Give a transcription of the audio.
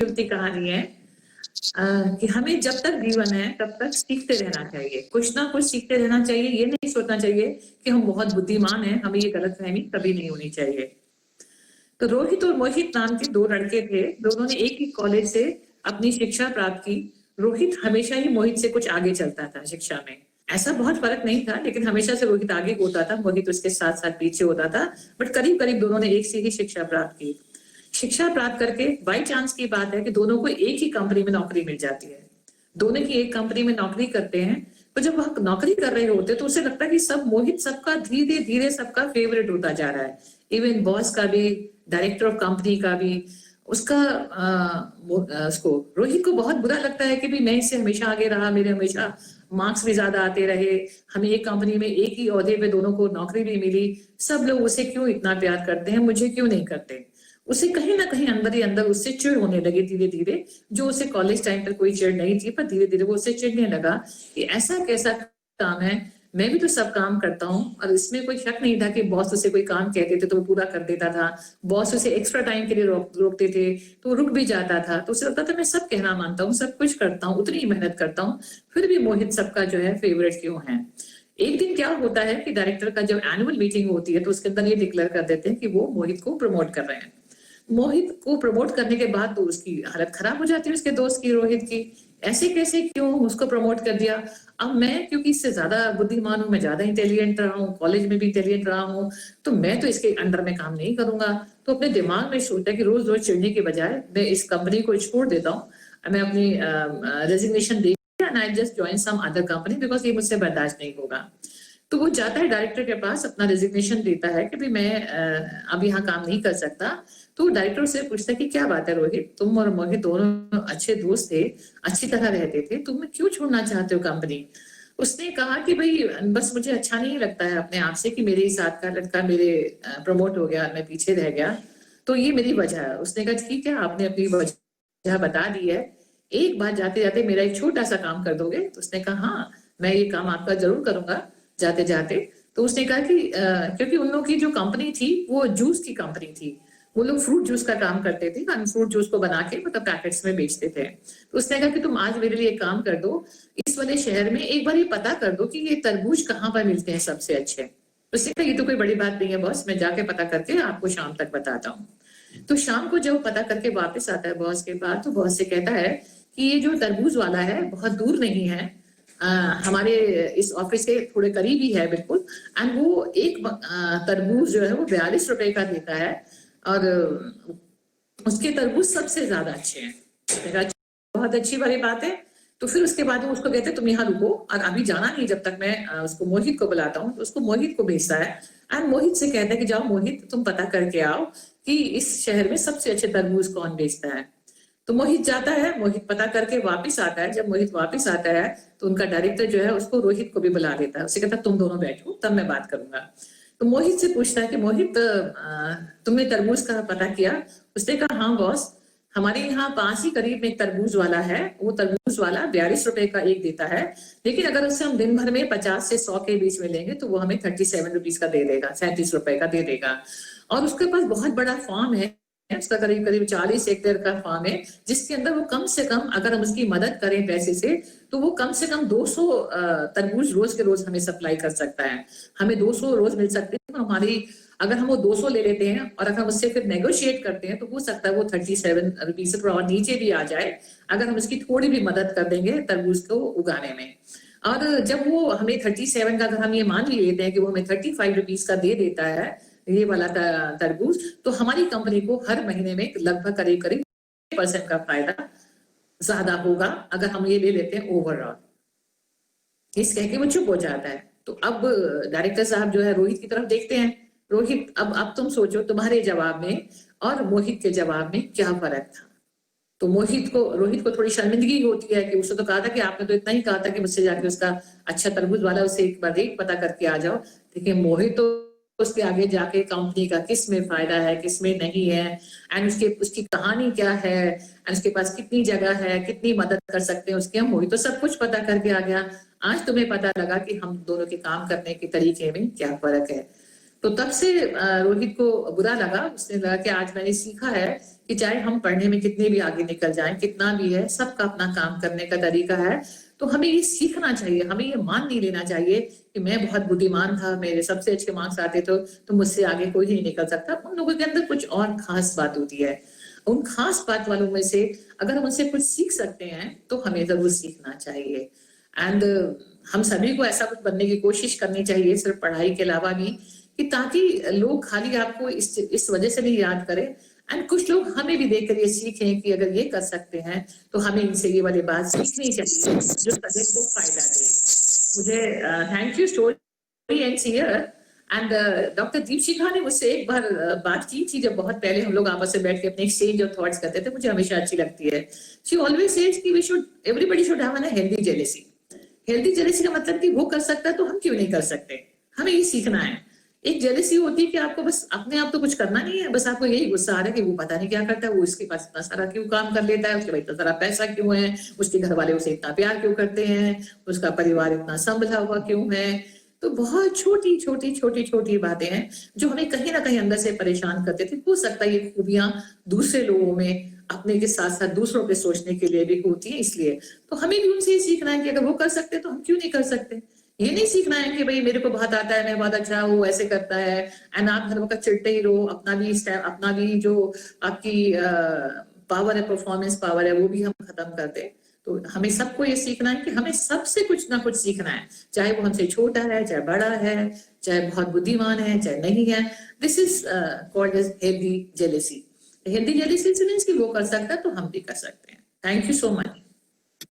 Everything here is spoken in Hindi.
जुड़ती कहानी है कि हमें जब तक जीवन है तब तक सीखते रहना चाहिए, कुछ ना कुछ सीखते रहना चाहिए। ये नहीं सोचना चाहिए कि हम बहुत बुद्धिमान हैं, हमें ये गलतफहमी कभी नहीं होनी चाहिए। तो रोहित और मोहित नाम के दो लड़के थे, दोनों ने एक ही कॉलेज से अपनी शिक्षा प्राप्त की। रोहित हमेशा ही मोहित से कुछ आगे चलता था शिक्षा में, ऐसा बहुत फर्क नहीं था, लेकिन हमेशा से रोहित आगे होता था, मोहित उसके साथ साथ पीछे होता था। बट करीब करीब दोनों ने एक से ही शिक्षा प्राप्त की। शिक्षा प्राप्त करके बाई चांस की बात है कि दोनों को एक ही कंपनी में नौकरी मिल जाती है। दोनों की एक कंपनी में नौकरी करते हैं। तो जब वह नौकरी कर रहे होते तो उसे लगता है कि सब मोहित सबका धीरे धीरे सबका फेवरेट होता जा रहा है। इवन बॉस का भी, डायरेक्टर ऑफ कंपनी का भी, उसका उसको रोहित को बहुत बुरा लगता है कि भी मैं इससे हमेशा आगे रहा, मेरे हमेशा मार्क्स भी ज्यादा आते रहे, हमें एक कंपनी में एक ही ओहदे पे दोनों को नौकरी भी मिली, सब लोग उसे क्यों इतना प्यार करते हैं, मुझे क्यों नहीं करते। उसे कहीं ना कहीं अंदर ही अंदर उससे चिढ़ होने लगी धीरे धीरे, जो उसे कॉलेज टाइम पर कोई चिढ़ नहीं थी, पर धीरे धीरे वो उससे चिढ़ने लगा कि ऐसा कैसा काम है, मैं भी तो सब काम करता हूँ। और इसमें कोई शक नहीं था कि बॉस उसे कोई काम कहते थे तो वो पूरा कर देता था, बॉस उसे एक्स्ट्रा टाइम के लिए रोकते थे तो वो रुक भी जाता था। तो उसे लगता था मैं सब कहना मानता हूँ, सब कुछ करता हूँ, उतनी ही मेहनत करता हूँ, फिर भी मोहित सबका जो है फेवरेट क्यों है। एक दिन क्या होता है कि डायरेक्टर का जब एनुअल मीटिंग होती है तो उसके अंदर ये डिक्लेयर कर देते हैं कि वो मोहित को प्रमोट कर रहे हैं। मोहित को प्रमोट करने के बाद तो उसकी हालत खराब हो जाती है, उसके दोस्त की, रोहित की। ऐसे कैसे, क्यों उसको प्रमोट कर दिया। अब मैं क्योंकि इससे ज्यादा बुद्धिमान हूँ, मैं ज्यादा इंटेलिजेंट रहा हूँ, कॉलेज में भी इंटेलिजेंट रहा हूँ, तो मैं तो इसके अंडर में काम नहीं करूंगा। तो अपने दिमाग में सोचता है कि रोज रोज चिढ़ने के बजाय मैं इस कंपनी को छोड़ देता हूँ, मैं अपनी रेजिग्नेशन दे and I just join some other company because ये मुझसे बर्दाश्त नहीं होगा। तो वो जाता है डायरेक्टर के पास, अपना रेजिग्नेशन देता है कि भाई मैं अब यहाँ काम नहीं कर सकता। तो डायरेक्टर से पूछता है कि क्या बात है रोहित, तुम और मोहित दोनों अच्छे दोस्त थे, अच्छी तरह रहते थे, तुम क्यों छोड़ना चाहते हो कंपनी। उसने कहा कि भाई बस मुझे अच्छा नहीं लगता है अपने आप से कि मेरे ही साथ का लड़का मेरे प्रमोट हो गया, मैं पीछे रह गया, तो ये मेरी वजह है। उसने कहा ठीक है, आपने अपनी वजह बता दी है, एक बार जाते जाते मेरा एक छोटा सा काम कर दोगे। तो उसने कहा हाँ, मैं ये काम आपका जरूर करूंगा जाते जाते। तो उसने कहा कि क्योंकि उन लोगों की जो कंपनी थी वो जूस की कंपनी थी, वो लोग फ्रूट जूस का काम करते थे, फ्रूट जूस को बना के मतलब पैकेट्स में बेचते थे। तो उसने कहा कि तुम आज मेरे लिए काम कर दो, इस वाले शहर में एक बार ये पता कर दो कि ये तरबूज कहाँ पर मिलते हैं सबसे अच्छे। तो उसने कहा ये तो कोई बड़ी बात नहीं है बॉस, मैं जाके पता करके आपको शाम तक बताता हूँ। तो शाम को जब पता करके वापस आता है बॉस के पास, तो बॉस से कहता है कि ये जो तरबूज वाला है बहुत दूर नहीं है, हमारे इस ऑफिस के थोड़े करीब ही है बिल्कुल, एंड वो एक तरबूज जो है वो 42 रुपए का देता है, और उसके तरबूज सबसे ज्यादा अच्छे हैं। बहुत अच्छी वाली बात है। तो फिर उसके बाद वो उसको कहते तुम यहाँ रुको और अभी जाना नहीं जब तक मैं उसको मोहित को बुलाता हूँ। तो उसको मोहित को भेजता है एंड मोहित से कहता है कि जाओ मोहित, तुम पता करके आओ कि इस शहर में सबसे अच्छे तरबूज कौन बेचता है। तो मोहित जाता है, मोहित पता करके वापिस आता है। जब मोहित वापिस आता है तो उनका डायरेक्टर जो है उसको रोहित को भी बुला लेता है, उसे कहता है तुम दोनों बैठो तब मैं बात करूंगा। तो मोहित से पूछता है कि मोहित तुमने तरबूज का पता किया। उसने कहा हाँ बॉस, हमारे यहाँ पास ही करीब में एक तरबूज वाला है, वो तरबूज वाला 42 रुपए का एक देता है, लेकिन अगर उससे हम दिन भर में 50 से 100 के बीच में लेंगे तो वो हमें 37 रुपीज का दे देगा, 37 रुपए का दे देगा। और उसके पास बहुत बड़ा फार्म है, उसका करीब करीब 40 हेक्टेयर का फार्म है, जिसके अंदर वो कम से कम अगर हम उसकी मदद करें पैसे से तो वो कम से कम 200 तरबूज रोज के रोज हमें सप्लाई कर सकता है। हमें 200 रोज मिल सकते हैं, तो हमारी अगर हम वो 200 ले लेते हैं और अगर हम उससे फिर नेगोशिएट करते हैं तो हो सकता है वो 37 रुपीज से थोड़ा नीचे भी आ जाए, अगर हम उसकी थोड़ी भी मदद कर देंगे तरबूज को उगाने में। और जब वो हमें 37 का, अगर हम ये मान भी लेते हैं कि वो हमें 35 रुपीज का दे देता है ये वाला तरबूज, तो हमारी कंपनी को हर महीने में लगभग करीब करीब 10% का फायदा ज्यादा होगा अगर हम ये ले लेते हैं ओवरऑल। इस कह के वो चुप हो जाता है। तो अब डायरेक्टर साहब जो है रोहित की तरफ देखते हैं। रोहित, अब तुम सोचो तुम्हारे जवाब में और मोहित के जवाब में क्या फर्क था। तो रोहित को थोड़ी शर्मिंदगी होती है कि उसने तो कहा था कि आपने तो इतना ही कहा था कि मुझसे जाके उसका अच्छा तरबूज वाला उसे एक बार रेट पता करके आ जाओ। लेकिन मोहित तो उसके आगे जाके कंपनी का किस में फायदा है किस में नहीं है, एंड उसकी कहानी क्या है, एंड उसके पास कितनी जगह है, कितनी मदद कर सकते हैं उसके, हम मोहित तो सब कुछ पता करके आ गया। आज तुम्हें पता लगा कि हम दोनों के काम करने के तरीके में क्या फर्क है। तो तब से रोहित को बुरा लगा, उसने लगा कि आज मैंने सीखा है कि चाहे हम पढ़ने में कितने भी आगे निकल जाएं, कितना भी है, सबका अपना काम करने का तरीका है। तो हमें ये सीखना चाहिए, हमें ये मान नहीं लेना चाहिए कि मैं बहुत बुद्धिमान था, मेरे सबसे अच्छे मार्क्स आते तो मुझसे आगे कोई नहीं निकल सकता। उन लोगों के अंदर कुछ और खास बात होती है, उन खास बात वालों में से अगर हम उनसे कुछ सीख सकते हैं तो हमें जरूर सीखना चाहिए। एंड हम सभी को ऐसा कुछ बनने की कोशिश करनी चाहिए, सिर्फ पढ़ाई के अलावा भी, कि ताकि लोग खाली आपको इस वजह से नहीं याद करें, एंड कुछ लोग हमें भी देखकर ये सीखें कि अगर ये कर सकते हैं तो हमें इनसे ये वाली बात सीखनी चाहिए जो सभी को फायदा दे। मुझे thank you story ends here. And doctor Deepshikha ने मुझसे एक बार बात की थी, जब बहुत पहले हम लोग आपस में बैठ के अपने एक्सचेंज ऑफ थॉट्स करते थे, मुझे हमेशा अच्छी लगती है। शी ऑलवेज सेज कि everybody should have an healthy jealousy. Healthy jealousy का मतलब कि वो कर सकता है तो हम क्यों नहीं कर सकते, हमें ये सीखना है। एक जेलेसी होती है कि आपको बस अपने आप तो कुछ करना नहीं है, बस आपको यही गुस्सा आ रहा है कि वो पता नहीं क्या करता है, वो इसके पास इतना सारा क्यों काम कर लेता है, उसके पास इतना सारा पैसा क्यों है, उसके घर वाले उसे इतना प्यार क्यों करते हैं, उसका परिवार इतना संभला हुआ क्यों है। तो बहुत छोटी छोटी छोटी छोटी बातें हैं जो हमें कहीं ना कहीं अंदर से परेशान करते थे। हो सकता है ये खूबियां दूसरे लोगों में अपने के साथ साथ दूसरों पे सोचने के लिए भी होती है, इसलिए तो हमें भी उनसे ये सीखना है कि अगर वो कर सकते तो हम क्यों नहीं कर सकते। ये नहीं सीखना है कि भाई मेरे को बहुत आता है, मैं बहुत अच्छा हूँ, ऐसे करता है, एंड आप हर वक्त चिढ़ते ही रहो, अपना भी जो आपकी पावर है, परफॉर्मेंस पावर है, वो भी हम खत्म कर दें। तो हमें सबको ये सीखना है कि हमें सबसे कुछ ना कुछ सीखना है, चाहे वो हमसे छोटा है, चाहे बड़ा है, चाहे बहुत बुद्धिमान है, चाहे नहीं है। This is called as healthy jealousy. Healthy jealousy means कि वो कर सकता है तो हम भी कर सकते हैं। Thank you so much.